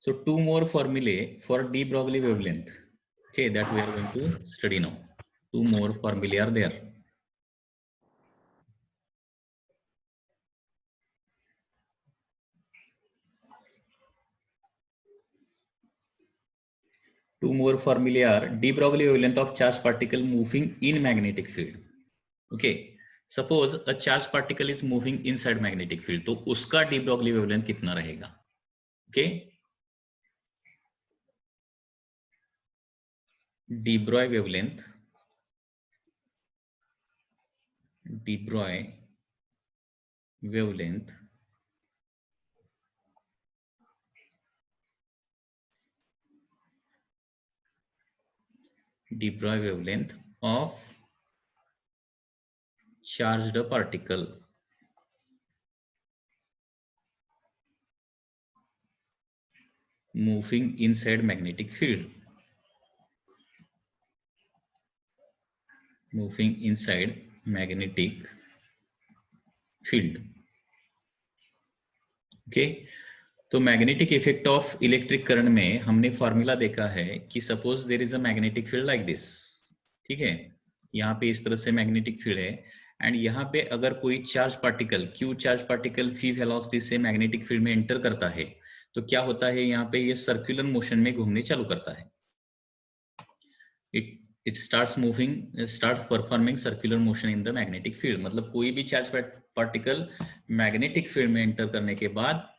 So two more formulae for de Broglie wavelength, okay, that we are going to study now. Two more formulae are there. Two more formulae are de Broglie wavelength of charged particle moving in magnetic field. Okay, suppose a charged particle is moving inside magnetic field, तो उसका de Broglie wavelength कितना रहेगा? Okay, de Broglie wavelength, de Broglie wavelength de Broglie wavelength of charged particle moving inside magnetic field, moving inside magnetic field. Okay, तो magnetic effect of electric current में हमने formula देखा है कि suppose there is a magnetic field like this, ठीक है, यहाँ पे इस तरह से मैग्नेटिक फील्ड है, एंड यहाँ पे अगर कोई charge particle, Q charge particle फी वेलोसिटी से मैग्नेटिक फील्ड में एंटर करता है, तो क्या होता है, यहाँ पे ये सर्कुलर मोशन में घूमने चालू करता है. It starts moving, start performing circular motion in the magnetic field. मतलब कोई भी चार्ज पार्टिकल मैग्नेटिक फील्ड में एंटर करने के बाद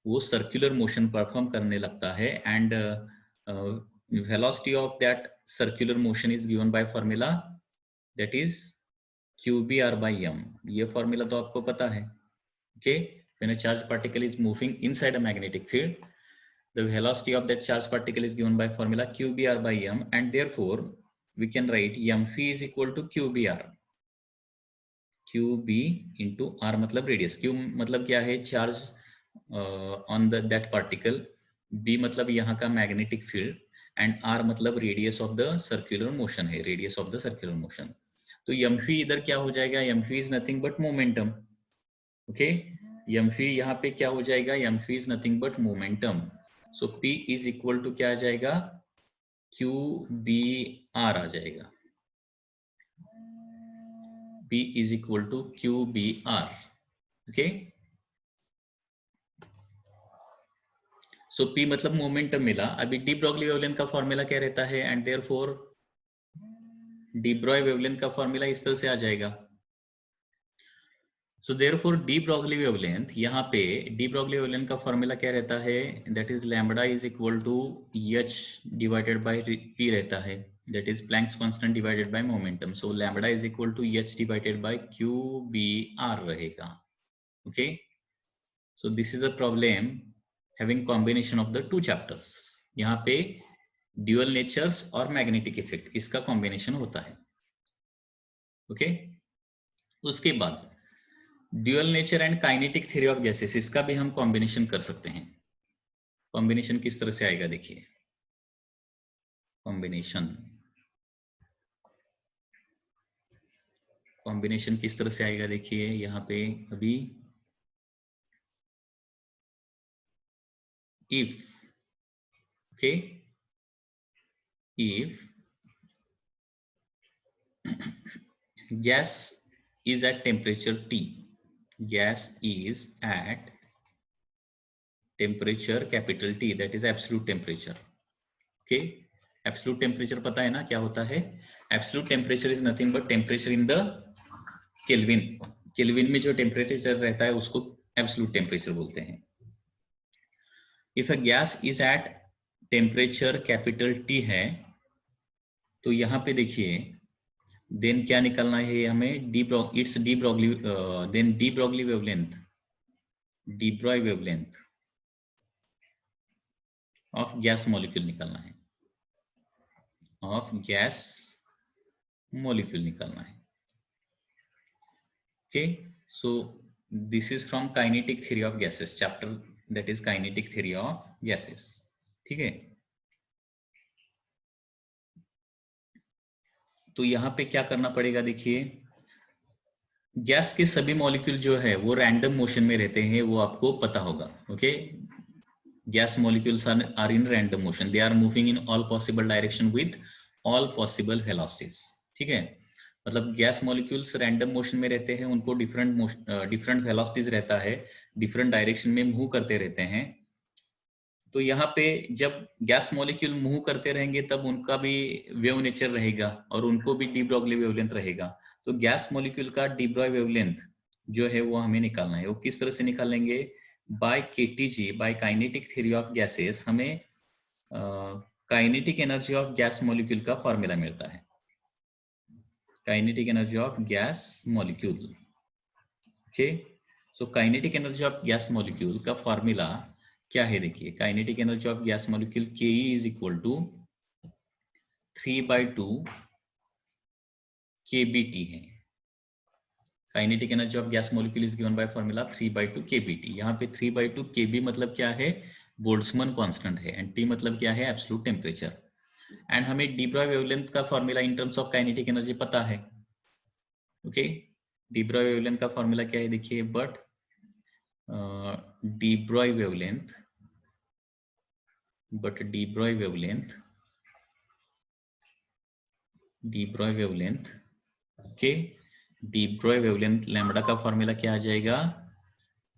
वो सर्कुलर मोशन परफॉर्म करने लगता है, and velocity of that circular motion is given by formula that is QBR/m. ये फॉर्मूला तो आपको पता है. Okay, when a charge particle is moving inside a magnetic field, the velocity of that charged particle is given by formula QBR/m, and therefore we can write m phi is equal to QBR. QB into R मतलब radius, Q मतलब क्या है, charge on that particle, B मतलब यहाँ का magnetic field, and R मतलब radius of the circular motion है, radius of the circular motion. तो m phi इधर क्या हो जाएगा, m phi is nothing but momentum. Okay, m phi यहाँ पे क्या हो जाएगा, m phi is nothing but momentum. So P is equal to क्या आ जाएगा, QBR आ जाएगा. P is equal to QBR. Okay, so P मतलब मोमेंटम मिला. अभी डी ब्रॉगली वेवलेंथ का फॉर्मूला क्या रहता है, and therefore de Broglie wavelength का फॉर्मूला इस तरह से आ जाएगा. So therefore de Broglie wavelength, यहाँ पे डी ब्रॉगली वेवलेंथ का फॉर्मूला क्या रहता है, that is lambda is equal to H divided by P रहता है, that is Planck's constant divided by momentum. So lambda is equal to H divided by QBR रहेगा. Okay, so this is a problem having combination of the two chapters. यहाँ पे dual natures और magnetic effect, इसका combination होता है. Okay, उसके बाद dual nature and kinetic theory of gases, इसका भी हम combination कर सकते हैं. combination किस तरह से आएगा देखिए, कॉम्बिनेशन किस तरह से आएगा देखिए, यहाँ पे अभी if, okay, if gas is at temperature T, gas is at temperature capital T, that is absolute temperature. Okay, absolute temperature पता है ना क्या होता है, absolute temperature is nothing but temperature in the Kelvin. Kelvin में जो temperature रहता है उसको absolute temperature बोलते हैं. If a gas is at temperature capital T है, तो यहाँ पे देखिए देन क्या निकलना है हमें, it's de Broglie, then de Broglie wavelength, de Broglie wavelength of gas molecule निकलना है, ऑफ गैस मॉलिक्यूल निकलना है. Okay, so this is from kinetic theory of gases chapter, that is kinetic theory of gases. ठीक है, तो यहाँ पे क्या करना पड़ेगा देखिए, गैस के सभी मॉलिक्यूल जो है वो रैंडम मोशन में रहते हैं, वो आपको पता होगा. Okay, gas molecules are in random motion, they are moving in all possible direction with all possible velocities. ठीक है, मतलब गैस मॉलिक्यूल्स रैंडम मोशन में रहते हैं, उनको डिफरेंट वेलोसिटीज रहता है, डिफरेंट डायरेक्शन में मूव करते रहते हैं। तो यहाँ पे जब गैस मॉलिक्यूल मूव करते रहेंगे तब उनका भी वेव नेचर रहेगा और उनको भी डी ब्रॉगली वेवलेंथ रहेगा। तो गैस मॉलिक्यूल का डी ब्रॉय वेवलेंथ जो है वो हमें निकालना है। वो किस तरह से निकालेंगे? By KTG, by kinetic theory of gases, हमें kinetic energy of gas molecule का फॉर्मूला मिलता है। Kinetic energy of gas molecule, okay. So kinetic energy of gas molecule का फॉर्मूला क्या है? देखिए, kinetic energy of gas molecule के is equal to 3/2 kBt है। Kinetic energy of gas molecule is given by formula 3/2 kBt। यहाँ पे 3/2 kB मतलब क्या है? बोल्ट्जमैन कांस्टेंट है, एंड T मतलब क्या है? Absolute temperature. एंड हमें डी ब्रॉय वेवलेंथ का formula in terms of kinetic energy पता है, ओके। डी ब्रॉय वेवलेंथ का फॉर्मूला क्या है? देखिए, but de Broglie wavelength okay, de Broglie wavelength lambda का फॉर्मूला क्या आ जाएगा?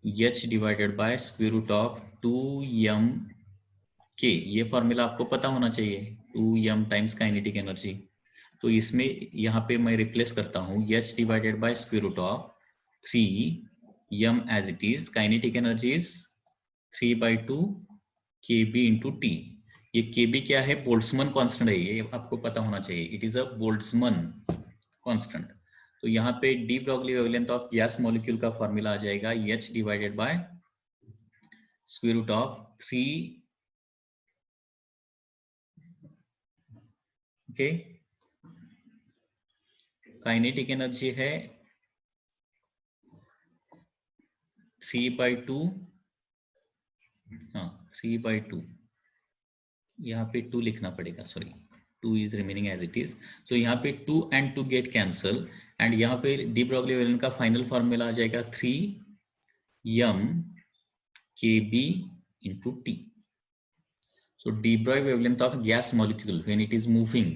h divided by square root of 2m k। ये फॉर्मूला आपको पता होना चाहिए, 2m टाइम्स काइनेटिक एनर्जी। तो इसमें यहाँ पे मैं रिप्लेस करता हूँ h divided by square root of 3m as it is, kinetic energy is 3/2 kb into T. ये kb क्या है? बोल्ट्जमैन कांस्टेंट है, ये आपको पता होना चाहिए, it is a Boltzmann constant. तो यहाँ पे de Broglie wavelength of gas molecule का फॉर्मूला आ जाएगा h divided by square root of 3, okay. Kinetic energy है 3/2, हाँ 3/2, यहाँ पे 2 लिखना पड़ेगा, sorry 2 is remaining as it is. So यहाँ पे 2 and 2 गेट कैंसल, एंड यहाँ पे डी ब्रॉगली वेवलेंथ का फाइनल फॉर्मूला आ जाएगा 3m kb into t। So de Broglie wavelength of gas molecule when it is moving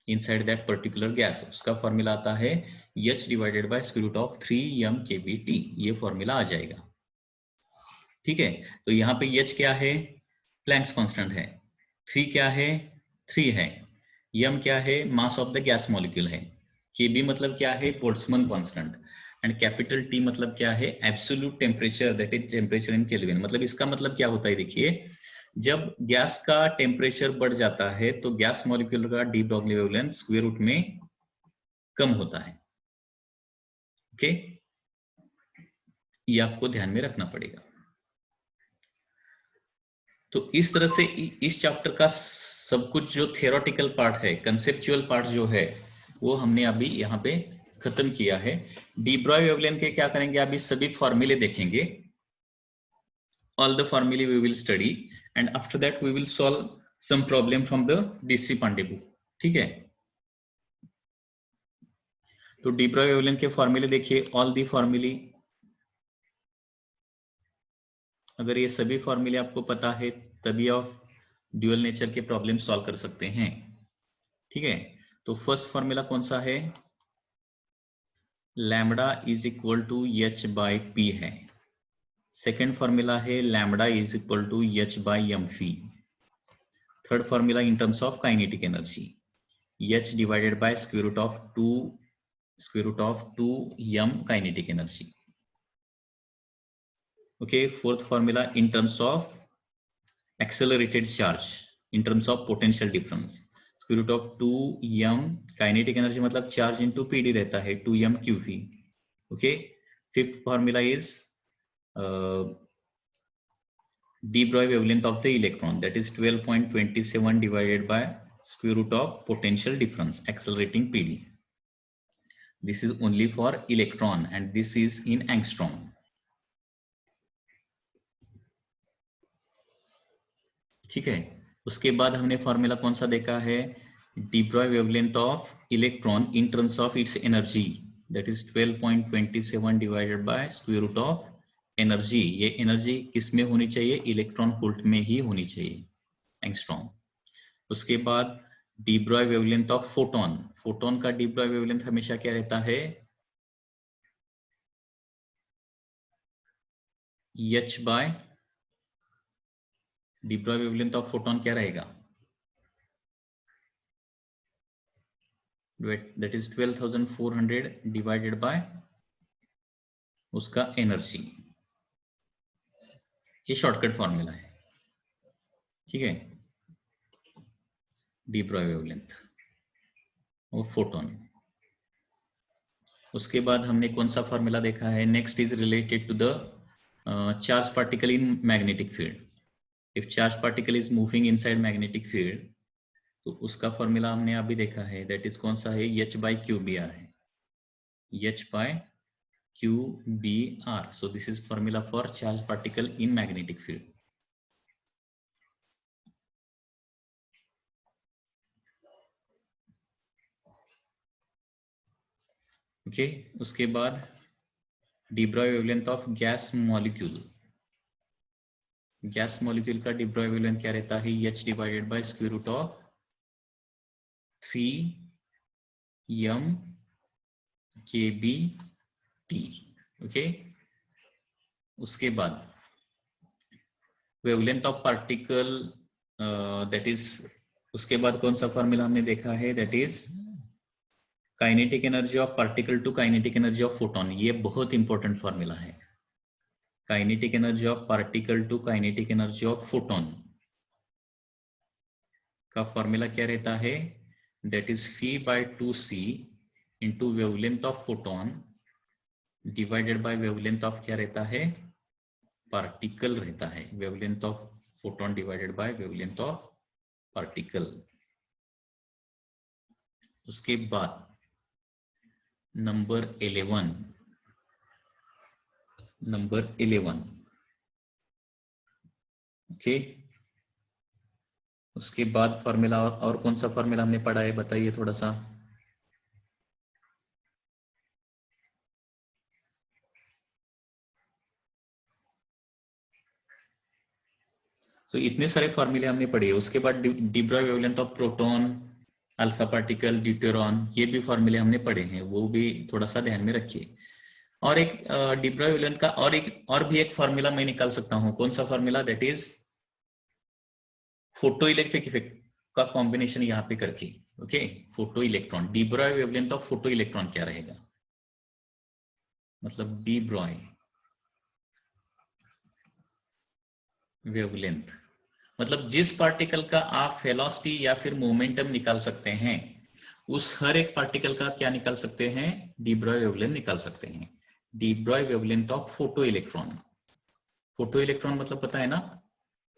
inside that particular gas, उसका formula आता है h divided by square root of 3m kbt। ये formula आ जाएगा, ठीक है। तो यहाँ पे h क्या है? प्लैंक्स कांस्टेंट है। 3 क्या है? 3 है। m क्या है? मास ऑफ द गैस मॉलिक्यूल है। kb मतलब क्या है? Boltzmann constant. And capital T मतलब क्या है? Absolute temperature, that is temperature in kelvin. मतलब इसका मतलब क्या होता है? देखिए, जब गैस का टेम्परेचर बढ़ जाता है तो गैस मॉलिक्यूल का de Broglie wavelength square root में कम होता है, ओके। ये आपको ध्यान में रखना पड़ेगा। तो इस तरह से इस चैप्टर का सब कुछ जो थियोरेटिकल पार्ट है, कंसेप्चुअल पार्ट जो है, वो हमने अभी यहाँ पे खत्म किया है। डी ब्रॉय वेवलेंथ के क्या करेंगे? अभी सभी फॉर्मूले देखेंगे, ऑल द फॉर्मूले we will study, and after that we will solve some problem from the DC Pandey book, ठीक है। तो डी ब्रॉय वेवलेंथ के फॉर्मूले देखिए, ऑल दी फॉर्मूले, अगर ये सभी फॉर्मूले आपको पता है तभी आप ड्यूअल नेचर के प्रॉब्लम सॉल्व कर सकते हैं, ठीक है। तो फर्स्ट फॉर्मूला कौन सा है? Lambda is equal to h by p है। सेकेंड फॉर्मूला है lambda is equal to h by mv। Third formula in terms of kinetic energy, h divided by square root of 2m kinetic energy, okay। fourth formula in terms of accelerated charge, in terms of potential difference, square root of 2m kinetic energy मतलब charge into pd रहता है 2m qv, okay। fifth formula is de Broglie wavelength of the electron, that is 12.27 divided by square root of potential difference accelerating pd. This is only for electron and this is in angstrom, ठीक है। उसके बाद हमने formula कौन सा देखा है? De Broglie wavelength of electron in terms of its energy, that is 12.27 divided by square root of energy, ये एनर्जी किस में होनी चाहिए? इलेक्ट्रॉन वोल्ट में ही होनी चाहिए, एंगस्ट्रॉम। उसके बाद de Broglie wavelength of photon, photon का डी ब्रॉय वेवलेंथ हमेशा क्या रहता है? h by de Broglie wavelength of photon क्या रहेगा? दैट इज 12,400 डिवाइडेड बाय उसका एनर्जी। ये शॉर्टकट फॉर्मूला है, ठीक है, डी ब्रॉय वेवलेंथ और फोटोन। उसके बाद हमने कौन सा फॉर्मूला देखा है? Next is related to the charge particle in magnetic field. If charge particle is moving inside magnetic field, तो उसका फॉर्मूला हमने अभी देखा है, दैट इज कौन सा है? h by Q B R है, h by Q B R. So this is formula for charge particle in magnetic field. Okay, उसके बाद de Broglie wavelength of gas molecule. Gas molecule का de Broglie wavelength क्या रहता है? h divided by square root of 3m kBT। Okay, उसके बाद wavelength of particle, that is, उसके बाद कौन सा फॉर्मूला हमने देखा है? That is kinetic energy of particle to kinetic energy of photon. ये बहुत इंपॉर्टेंट फॉर्मूला है, kinetic energy of particle to kinetic energy of photon का फॉर्मूला क्या रहता है? That is phi by 2c into wavelength of photon divided by wavelength of क्या रहता है? पार्टिकल रहता है, wavelength of photon divided by wavelength of particle. उसके बाद नंबर 11, ओके। उसके बाद फॉर्मूला और कौन सा फॉर्मूला हमने पढ़ा है, बताइए थोड़ा सा। तो इतने सारे फॉर्मूले हमने पढ़े। उसके बाद de Broglie wavelength of proton, alpha particle, deuteron, ये भी फॉर्मूले हमने पढ़े हैं, वो भी थोड़ा सा ध्यान में रखिए। और एक डी ब्रॉय वेवलेंथ का और भी एक फॉर्मूला मैं निकाल सकता हूं। कौन सा formula? That is photo electric effect का कॉम्बिनेशन यहाँ पे करके, okay. Photo electron, D Broglie wavelength of photo electron क्या रहेगा? मतलब डी ब्रॉय वेवलेंथ, मतलब जिस पार्टिकल का आप वेलोसिटी या फिर मोमेंटम निकाल सकते हैं, उस हर एक पार्टिकल का क्या निकाल सकते हैं? डी ब्रॉय वेवलेंथ निकाल सकते हैं। D Broglie wavelength of photo electron. Photo electron मतलब पता है ना,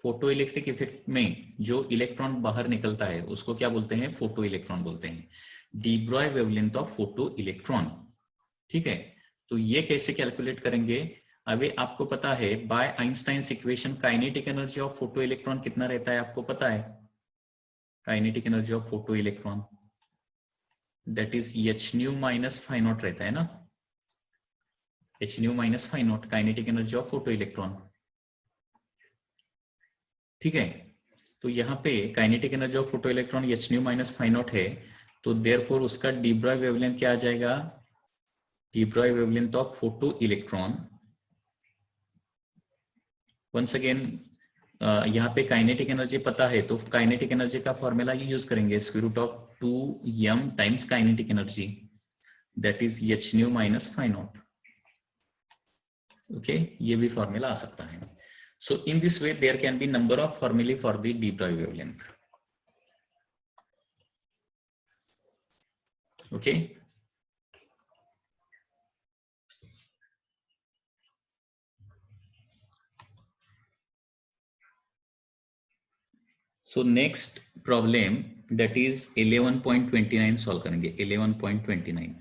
फोटो इलेक्ट्रिक इफेक्ट में जो इलेक्ट्रॉन बाहर निकलता है उसको क्या बोलते हैं? फोटो इलेक्ट्रॉन बोलते हैं। D Broglie wavelength of photo electron, ठीक है। तो ये कैसे कैलकुलेट करेंगे? अभी आपको पता है by Einstein's equation kinetic energy of photo electron कितना रहता है, आपको पता है? Kinetic energy of photo electron that is H nu minus phi naught रहता है ना, H nu minus phi naught, kinetic energy of photo electron, ठीक है। तो यहाँ पे kinetic energy of photo electron H nu minus phi naught है, तो देयरफॉर उसका डी ब्रॉय वेवलेंथ क्या आ जाएगा? De Broglie wavelength of photo electron, once again यहाँ पे काइनेटिक एनर्जी पता है, तो काइनेटिक एनर्जी का फॉर्मूला ये यूज करेंगे, square root of 2m times kinetic energy, that is H nu minus phi naught, okay. ये भी फॉर्मूला आ सकता है। So in this way there can be number of फॉर्मूले for the de Broglie wavelength, okay. So next problem that is 11.29 solve करेंगे। 11.29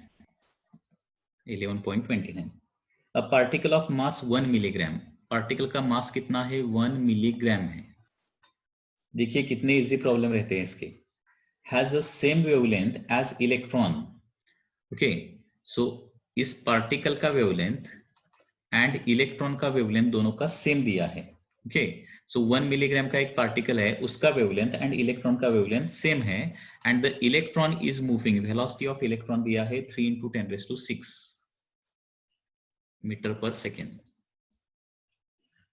a particle of mass 1 milligram, particle का मास कितना है? 1 मिलीग्राम है। देखिए कितने इजी प्रॉब्लम रहते हैं इसके। Has a same wavelength as electron, okay. So इस पार्टिकल का वेवलेंथ एंड इलेक्ट्रॉन का वेवलेंथ दोनों का सेम दिया है. ओके, सो 1 मिलीग्राम का एक पार्टिकल है, उसका वेवलेंथ एंड इलेक्ट्रॉन का वेवलेंथ सेम है, and the electron is moving, velocity of electron दिया है 3 × 10⁶ मीटर पर second.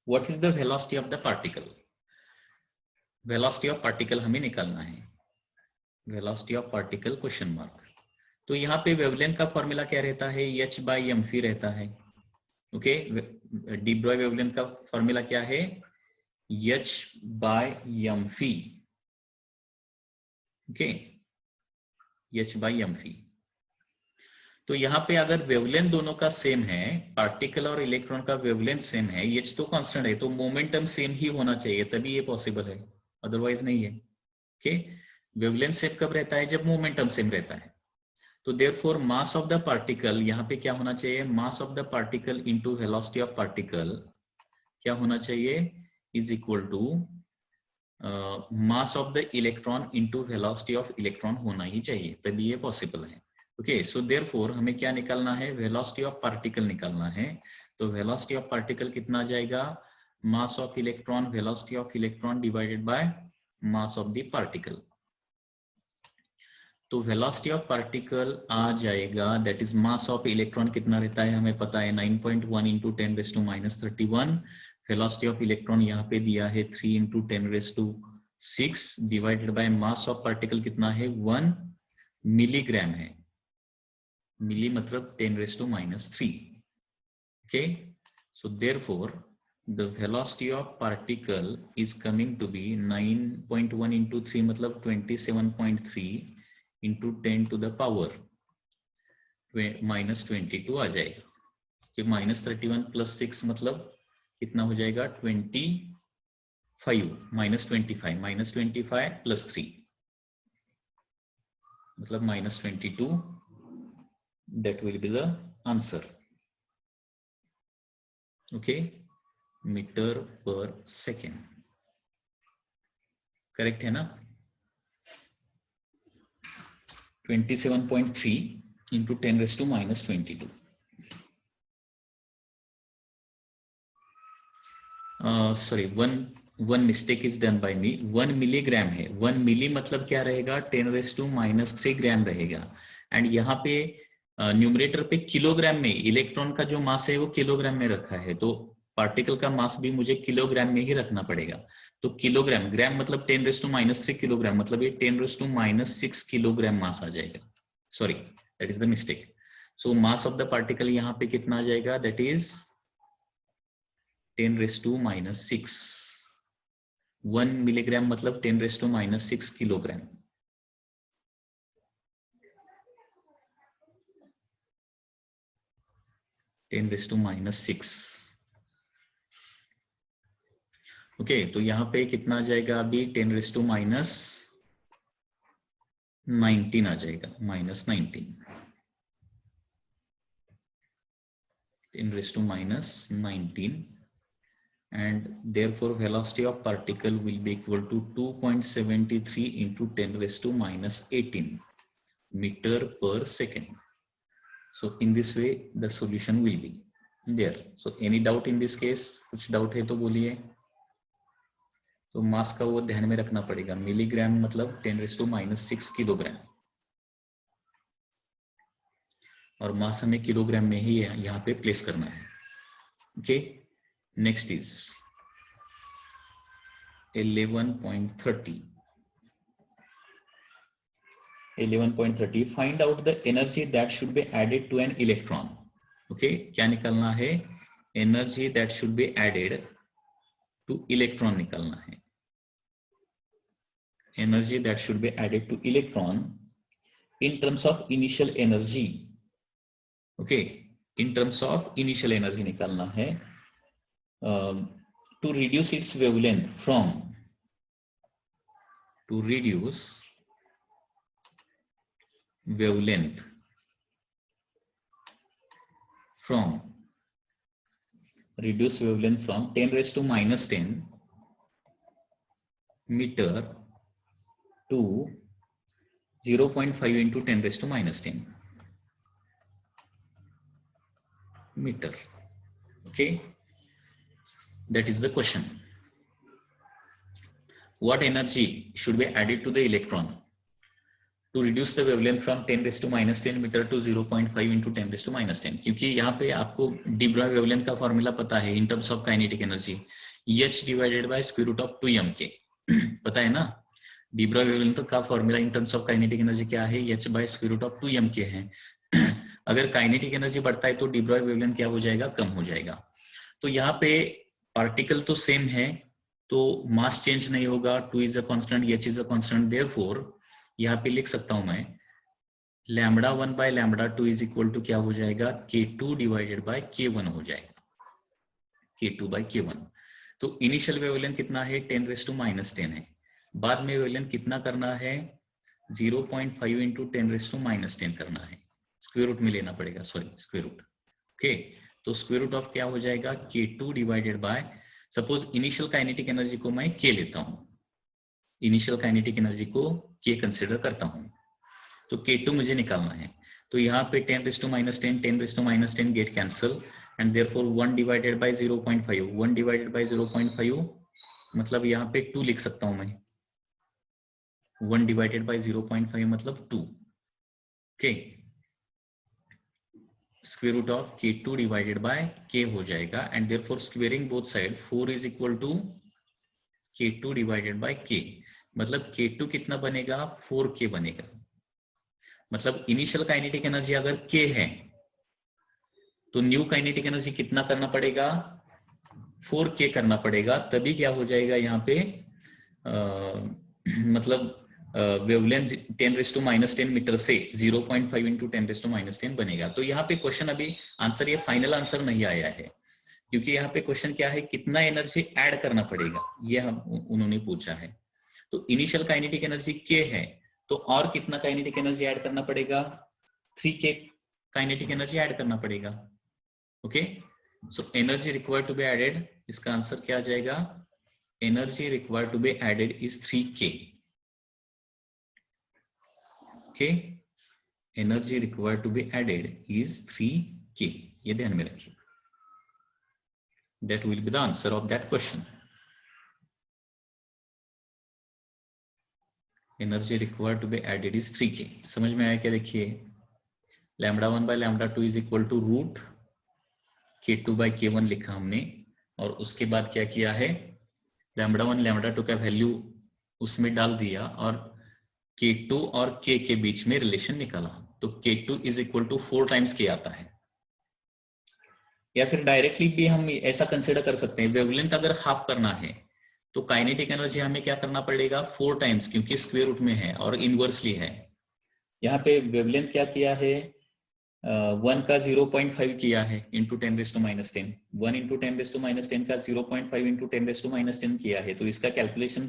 What is the velocity of the particle? Velocity of particle हमें निकालना है. Velocity of particle question mark. तो यहाँ पे वेवलेंथ का फॉर्मूला क्या रहता है? h/mv रहता है. ओके, डी ब्रॉय वेवलेंथ का फॉर्मूला क्या है? h/mv. Okay, h/mv. तो यहाँ पे अगर वेवलेंथ दोनों का सेम है, पार्टिकल और इलेक्ट्रॉन का वेवलेंथ सेम है, h तो कांस्टेंट है, तो मोमेंटम सेम ही होना चाहिए, तभी ये पॉसिबल है, अदरवाइज नहीं है. ओके, वेवलेंथ सेम कब रहता है? जब मोमेंटम सेम रहता है. तो therefore mass of the particle यहाँ पे क्या होना चाहिए? Mass of the particle into velocity of particle क्या होना चाहिए? Is equal to mass of the electron into velocity of electron होना ही चाहिए, तभी ये पॉसिबल है. ओके, सो देयरफॉर हमें क्या निकालना है? वेलोसिटी ऑफ पार्टिकल निकालना है. तो वेलोसिटी ऑफ पार्टिकल कितना आ जाएगा? Mass of electron, velocity of electron divided by mass of the particle. तो वेलोसिटी ऑफ पार्टिकल आ जाएगा, that is mass of electron कितना रहता है हमें पता है, 9.1 × 10⁻³ वेलोसिटी ऑफ इलेक्ट्रॉन यहाँ पे दिया है 3 × 10⁶ divided by mass of particle कितना है? 1 मिलीग्राम है. मिली मतलब 10⁻³ okay. So therefore the velocity of particle is coming to be 9.1 × 3 मतलब 27.3 into 10 to the power -22 आ जाएगा. कि -31 + 6 मतलब कितना हो जाएगा? 25 -25 + 3 मतलब -22. that will be the answer. okay, metre पर सेकेंड. करेक्ट है ना? 27.3 into 10⁻²2. Sorry, one mistake is done by me. 1 milligram है. 1 मिली मतलब क्या रहेगा? 10⁻³ ग्राम रहेगा. एंड यहाँ पे न्यूमरेटर पे किलोग्राम में, इलेक्ट्रॉन का जो मास है वो किलोग्राम में रखा है, तो पार्टिकल का मास भी मुझे किलोग्राम में ही रखना पड़ेगा. तो किलोग्राम, ग्राम मतलब 10⁻³ किलोग्राम, मतलब ये 10⁻6 किलोग्राम मास आ जाएगा. Sorry, that is the mistake. So mass of the particle यहाँ पे कितना आ जाएगा? That is 10⁻6. 1 मिलीग्राम मतलब 10⁻6 किलोग्राम. (10⁻6). ओके, तो यहाँ पे कितना आ जाएगा? अभी 10⁻19 आ जाएगा, -19. 10⁻19, and therefore velocity of particle will be equal to 2.73 into 10⁻18 meter per second. So in this way the solution will be there. So any doubt in this case? कुछ डाउट है तो बोलिए. तो मास का वो ध्यान में रखना पड़ेगा. मिलीग्राम मतलब 10⁻6 किलोग्राम, और मास हमें किलोग्राम में ही यहाँ पे प्लेस करना है. Okay, next is 11.30. 11.30, find out the energy that should be added to an electron. Okay, क्या निकालना है? Energy that should be added to electron निकालना है. Energy that should be added to electron in terms of initial energy. okay, in terms of initial energy निकालना है. To reduce its wavelength from, to reduce wavelength from, reduce wavelength from 10⁻10 meter to 0.5 into 10⁻10 meter. Okay, that is the question. What energy should be added to the electron to reduce the wavelength from 10 raised to minus 10 meter to 0.5 into 10 raised to minus 10? क्योंकि यहाँ पे आपको de Broglie wavelength का formula पता है in terms of kinetic energy, H divided by square root of 2m(k). पता है ना, डी ब्रॉय वेवलेंथ का formula in terms of kinetic energy क्या है, H by square root of 2m(k) है। अगर काइनेटिक एनर्जी बढ़ता है तो डी ब्रॉय वेवलेंथ क्या हो जाएगा, कम हो जाएगा। तो यहाँ पे पार्टिकल तो सेम है तो मास चेंज नहीं होगा, 2 is a constant, H is a constant, therefore यहाँ पे लिख सकता हूं मैं λ1 बाय λ2 इज इक्वल टू क्या हो जाएगा, K2 डिवाइडेड बाय K1 हो जाएगा, K2 बाय K1। तो इनिशियल वेवलेंथ कितना है, 10 रेज़ टू माइनस 10 है। बाद में वेवलेंथ कितना करना है, 0.5 इंटू 10 रेज़ टू माइनस 10 करना है, स्क्वायर रूट में लेना पड़ेगा, सॉरी स्क्वायर रूट। ओके, तो स्क्वायर रूट ऑफ क्या हो जाएगा, K2 divided bye, suppose initial kinetic energy को मैं K लेता हूं, इनिशियल काइनेटिक एनर्जी को K कंसिडर करता हूं, तो K2 मुझे निकालना है। तो यहाँ पे 10 raise to minus 10, 10 raise to minus 10 get cancel and therefore 1 divided by 0.5, 1 divided by 0.5 मतलब यहाँ पे 2 लिख सकता हूं मैं, 1 डिवाइडेड बाय 0.5 मतलब 2। Okay, square root of K2 divided by K हो जाएगा and therefore squaring both side 4 is equal to K2 divided by K, मतलब K2 कितना बनेगा, 4K बनेगा। मतलब इनिशियल काइनेटिक एनर्जी अगर K है तो न्यू काइनेटिक एनर्जी कितना करना पड़ेगा, 4K करना पड़ेगा, तभी क्या हो जाएगा यहाँ पे मतलब wavelength 10 raise to minus 10 metre से 0.5 इंटू 10 रेज़ टू माइनस 10 बनेगा। तो यहाँ पे क्वेश्चन अभी आंसर, ये फाइनल आंसर नहीं आया है, क्योंकि यहाँ पे क्वेश्चन क्या है, कितना एनर्जी ऐड करना पड़ेगा, ये हम उन्होंने पूछा है। तो इनिशियल काइनेटिक एनर्जी K है तो और कितना काइनेटिक एनर्जी ऐड करना पड़ेगा, 3K काइनेटिक एनर्जी ऐड करना पड़ेगा। Okay, so energy required to be added, इसका आंसर क्या आ जाएगा, energy required to be added is 3K। Okay, energy required to be added is 3K, ये ध्यान में रखिए। That will be the answer of that question. Energy required to be added is 3K. समझ में आया क्या, देखिए λ1 by λ2 is equal to root K2 by K1 लिखा हमने, और उसके बाद क्या किया है, λ1 λ2 का वैल्यू उसमें डाल दिया और K2 और K के बीच में रिलेशन निकाला, तो K2 is equal to 4 times K आता है। या फिर डायरेक्टली भी हम ऐसा कंसिडर कर सकते हैं, वेवलेंथ अगर हाफ करना है तो काइनेटिक एनर्जी हमें क्या करना पड़ेगा, 4 टाइम्स, क्योंकि स्क्वायर रूट में है और इनवर्सली है। यहाँ पे वेवलेंथ क्या किया है, 1 का 0.5 किया है into 10 raise to minus 10, 1 into 10 raise to minus 10 का 0.5 इंटू 10 रेज़ टू माइनस 10 किया है। तो इसका कैलकुलेशन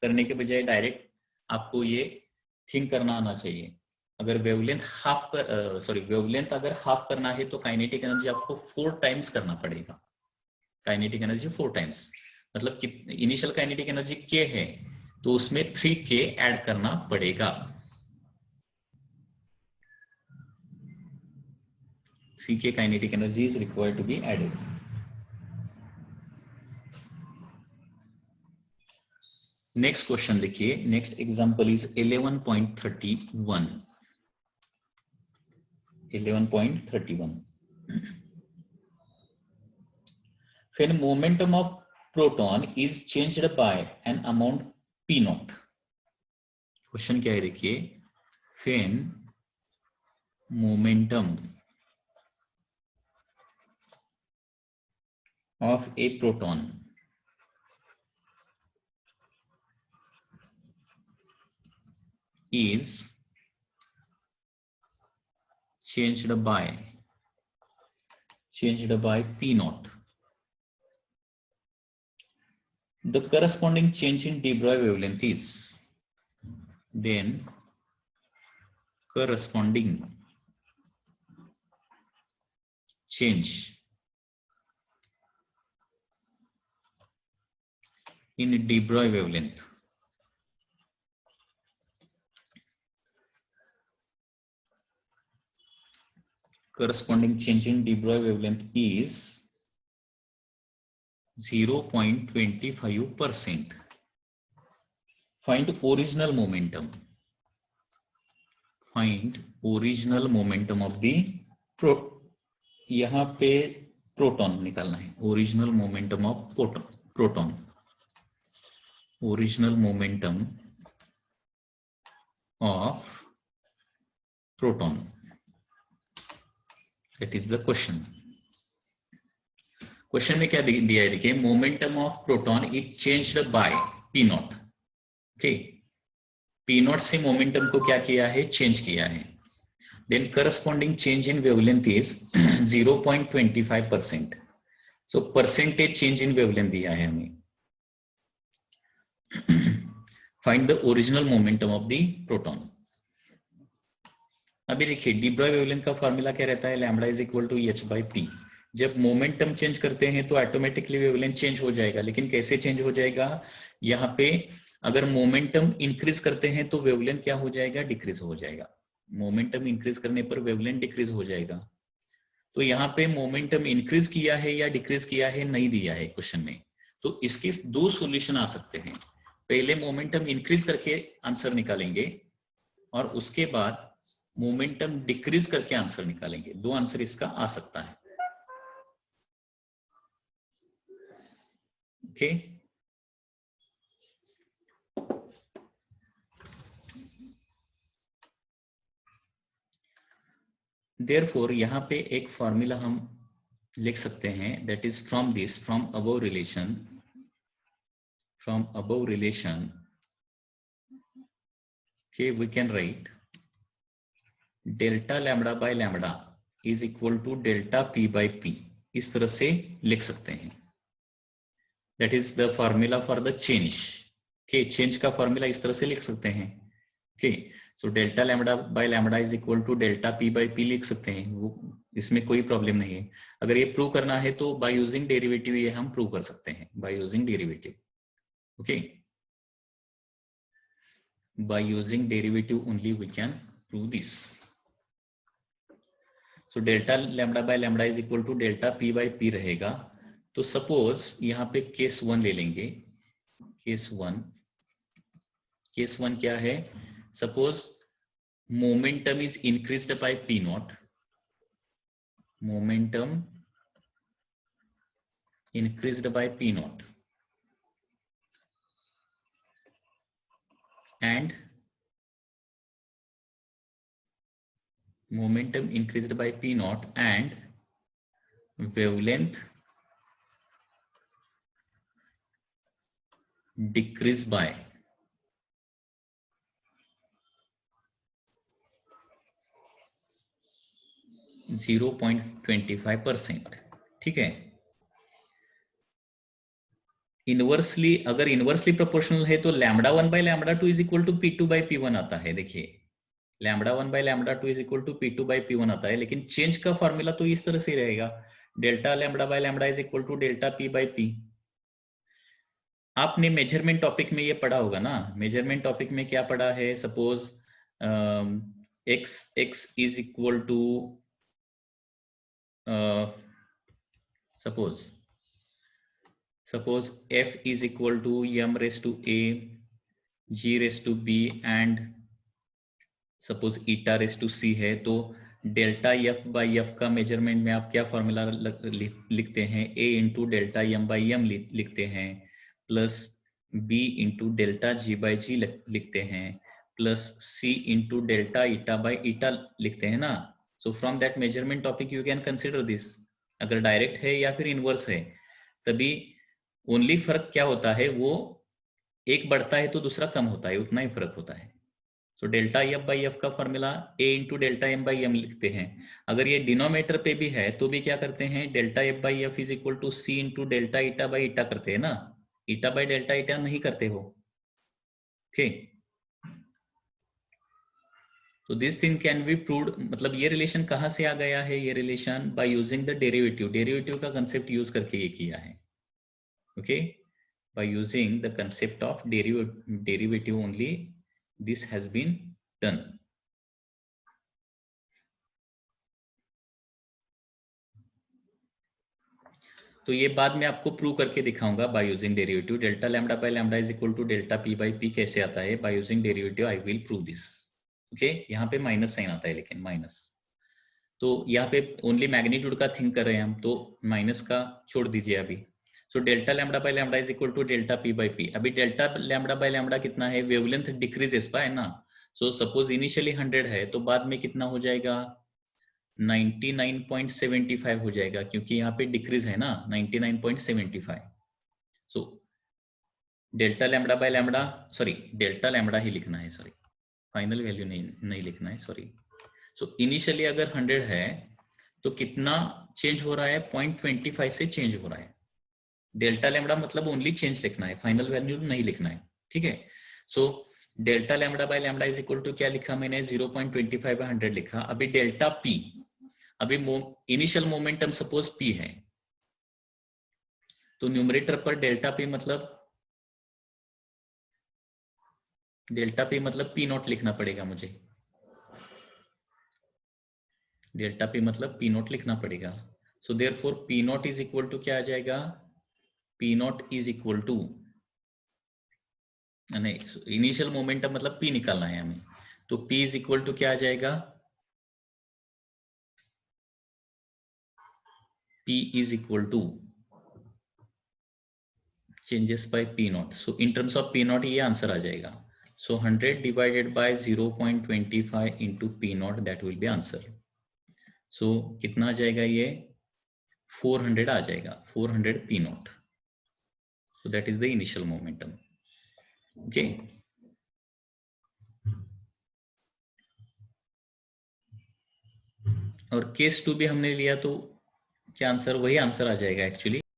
करने के बजाय डायरेक्ट आपको ये थिंक करना आना चाहिए। अगर वेवलेंथ वेवलेंथ अगर हाफ करना है तो काइनेटिक एनर्जी आपको 4 टाइम्स करना पड़ेगा, काइनेटिक एनर्जी 4 टाइम्स, मतलब इनिशियल काइनेटिक एनर्जी K है तो उसमें 3K ऐड करना पड़ेगा, 3K kinetic energy is required to be added. Next question देखिए, next example is 11.31, 11.31। When momentum of proton is changed by an amount P naught, question क्या है देखिए, when momentum of a proton is changed by P naught, the corresponding change in de Broglie wavelength is, then corresponding change in de Broglie wavelength is 0.25%. Find original momentum. Find original momentum of the यहाँ पे proton निकालना है. Original momentum of proton. Original momentum of proton. That is the question. Question में क्या दिया है देखिए, momentum of proton it changed by P naught. Okay, P naught से मोमेंटम को क्या किया है, चेंज किया है. Then corresponding change in wavelength is 0.25%. So percentage change in wavelength दिया है हमें. Find the original momentum of the proton. अभी देखिए डी ब्रॉय वेवलेंथ का फॉर्मूला क्या रहता है, lambda is equal to H by P. जब मोमेंटम चेंज करते हैं तो ऑटोमेटिकली वेवलेंथ चेंज हो जाएगा. लेकिन कैसे चेंज हो जाएगा, यहाँ पे अगर मोमेंटम इंक्रीज करते हैं तो वेवलेंथ क्या हो जाएगा, डिक्रीज हो जाएगा. मोमेंटम इंक्रीज करने पर वेवलेंथ डिक्रीज हो जाएगा. तो यहाँ पे मोमेंटम इंक्रीज किया है या डिक्रीज किया है नहीं दिया है क्वेश्चन में. तो इसके दो सॉल्यूशन आ सकते हैं. पहले मोमेंटम इंक्रीज करके आंसर निकालेंगे और उसके बाद मोमेंटम डिक्रीज करके आंसर निकालेंगे. दो आंसर इसका आ सकता है. ओके, देयरफॉर यहाँ पे एक फॉर्मूला हम लिख सकते हैं, that is from this, from above relation, okay, we can write delta lambda by lambda is equal to delta P by P. इस तरह से लिख सकते हैं. That is the formula for the change. Okay, change का formula इस तरह से लिख सकते हैं. Okay, so delta lambda by lambda is equal to delta P by P लिख सकते हैं. वो इसमें कोई प्रॉब्लम नहीं है. अगर ये प्रूव करना है तो बाय यूजिंग डेरिवेटिव ये हम प्रूव कर सकते हैं, bye using derivative. Okay, by using derivative only we can prove this. So delta lambda by lambda is equal to delta p by p रहेगा. तो सपोज यहाँ पे केस 1 ले लेंगे. केस 1 क्या है, suppose momentum is increased by P not. Momentum increased by P not and momentum increased by p naught and wavelength decreased by 0.25%. ठीक है. इनवर्सली, अगर इनवर्सली प्रोपोर्शनल है तो lambda 1 by lambda 2 is equal to P2 by P1 आता है. देखिए lambda 1 by lambda 2 is equal to P2 by P1 आता है. लेकिन चेंज का फॉर्मूला तो इस तरह से रहेगा, delta lambda by lambda is equal to delta P by P. आपने मेजरमेंट टॉपिक में ये पढ़ा होगा ना. मेजरमेंट टॉपिक में क्या पढ़ा है, suppose x is equal to suppose f is equal to m raised to a, g raised to b and suppose eta raised to c है. तो डेल्टा f बाई f का मेजरमेंट में आप क्या फॉर्मूला लिखते हैं, a into delta m by m लिखते हैं, plus b into delta g by g लिखते हैं, plus c into delta eta by ईटा लिखते हैं ना. So from that measurement topic you can consider this. अगर डायरेक्ट है या फिर इनवर्स है, तभी ओनली फर्क क्या होता है, वो एक बढ़ता है तो दूसरा कम होता है, उतना ही फर्क होता है. So delta F by F का formula A into delta M by M लिखते हैं. अगर ये डिनोमीटर पे भी है तो भी क्या करते हैं, delta F by F is equal to C into delta eta by eta करते हैं ना. ईटा बाई डेल्टा ईटा नहीं करते हो. ओके, तो this thing can be proved. मतलब ये रिलेशन कहाँ से आ गया है, ये relation by using the derivative. Derivative का कंसेप्ट यूज करके ये किया है. Okay, by using the concept of derivative only this has been done. तो ये बाद में आपको प्रूव करके दिखाऊंगा by using derivative. Delta lambda by lambda is equal to delta P by P कैसे आता है, by using derivative I will prove this. Okay, यहाँ पे माइनस साइन आता है, लेकिन माइनस, तो यहाँ पे ओनली मैग्नीट्यूड का थिंक कर रहे हैं हम, तो माइनस का छोड़ दीजिए अभी। So delta lambda by lambda is equal to delta P by P. अभी डेल्टा लैम्डा बाय लैम्डा कितना है, वेवलेंथ डिक्रीजेस है ना। सो सपोज इनिशियली 100 है, तो बाद में कितना हो जाएगा, 99.75 हो जाएगा, क्योंकि यहाँ पे डिक्रीज है ना 99.75। So delta lambda by lambda, sorry delta lambda ही लिखना है, सॉरी फाइनल वैल्यू नहीं लिखना है, सॉरी। सो इनिशियली अगर 100 है तो कितना चेंज हो रहा है, 0.25 से चेंज हो रहा है। डेल्टा लैम्डा मतलब ओनली चेंज लिखना है, फाइनल वैल्यू नहीं लिखना है, ठीक है। So delta lambda by lambda is equal to क्या लिखा मैंने, 0.25 बाय 100 लिखा। अभी डेल्टा पी, अभी इनिशियल मोमेंटम सपोज पी है, तो न्यूमरेटर पर डेल्टा पी मतलब पी नॉट लिखना पड़ेगा मुझे, डेल्टा पी मतलब पी नॉट लिखना पड़ेगा। So therefore P naught is equal to क्या आ जाएगा, P naught is equal to, नहीं इनिशियल मोमेंटम मतलब पी निकालना है हमें, तो पी इज इक्वल टू क्या आ जाएगा, P is equal to changes by P naught. So in terms of P naught ये आंसर आ जाएगा। So 100 divided by 0.25 into P naught, that will be answer. So कितना आ जाएगा ये, 400 आ जाएगा, 400 P naught. So that is the initial momentum. Okay, और केस 2 भी हमने लिया, तो क्या आंसर, वही आंसर आ जाएगा एक्चुअली।